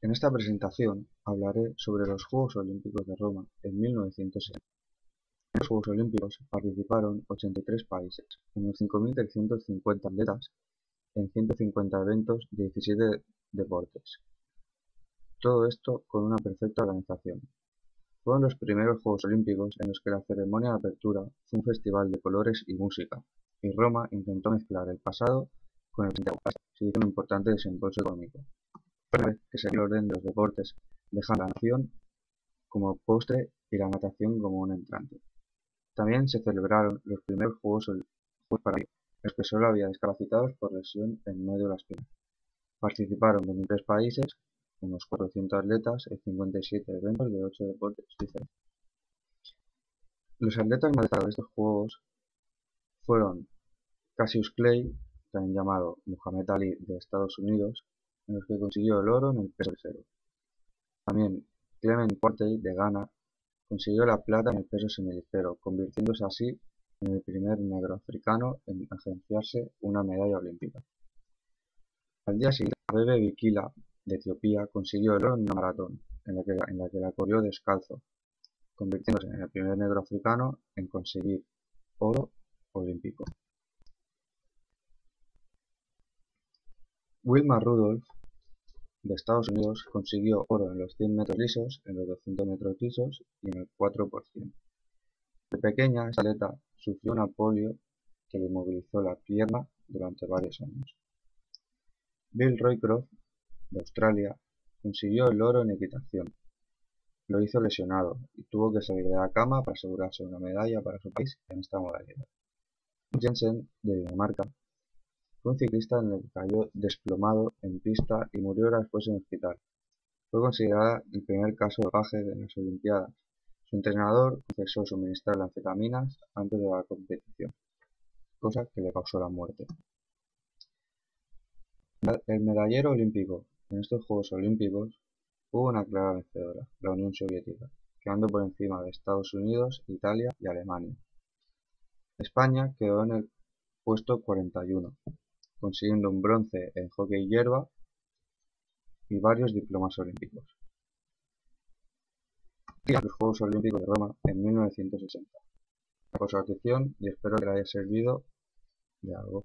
En esta presentación hablaré sobre los Juegos Olímpicos de Roma en 1960. En los Juegos Olímpicos participaron 83 países, unos 5.350 atletas en 150 eventos de 17 deportes. Todo esto con una perfecta organización. Fueron los primeros Juegos Olímpicos en los que la ceremonia de apertura fue un festival de colores y música, y Roma intentó mezclar el pasado con el presente, se hizo un importante desembolso económico. Fue una vez que se dio el orden de los deportes, dejando la natación como postre y la natación como un entrante. También se celebraron los primeros Juegos Paralímpicos, en los que solo había discapacitados por lesión en medio de las piernas. Participaron 23 países, unos 400 atletas en 57 eventos de 8 deportes diferentes. Los atletas más destacados de estos Juegos fueron Cassius Clay, también llamado Muhammad Ali de Estados Unidos, en los que consiguió el oro en el peso ligero. También Clement Quartey de Ghana consiguió la plata en el peso semiligero, convirtiéndose así en el primer negro africano en agenciarse una medalla olímpica. Al día siguiente, Abebe Bikila de Etiopía consiguió el oro en una maratón, en la que la corrió descalzo, convirtiéndose en el primer negro africano en conseguir oro olímpico. Wilma Rudolph de Estados Unidos consiguió oro en los 100 metros lisos, en los 200 metros lisos y en el 4%. De pequeña, esta atleta sufrió una polio que le inmovilizó la pierna durante varios años. Bill Roycroft, de Australia, consiguió el oro en equitación. Lo hizo lesionado y tuvo que salir de la cama para asegurarse una medalla para su país en esta modalidad. Jensen, de Dinamarca, fue un ciclista en el que cayó desplomado en pista y murió horas después en el hospital. Fue considerada el primer caso de dopaje de las Olimpiadas. Su entrenador confesó suministrarle anfetaminas antes de la competición, cosa que le causó la muerte. El medallero olímpico en estos Juegos Olímpicos hubo una clara vencedora, la Unión Soviética, quedando por encima de Estados Unidos, Italia y Alemania. España quedó en el puesto 41, consiguiendo un bronce en hockey hierba y varios diplomas olímpicos. Los Juegos Olímpicos de Roma en 1960. Por su atención y espero que le haya servido de algo.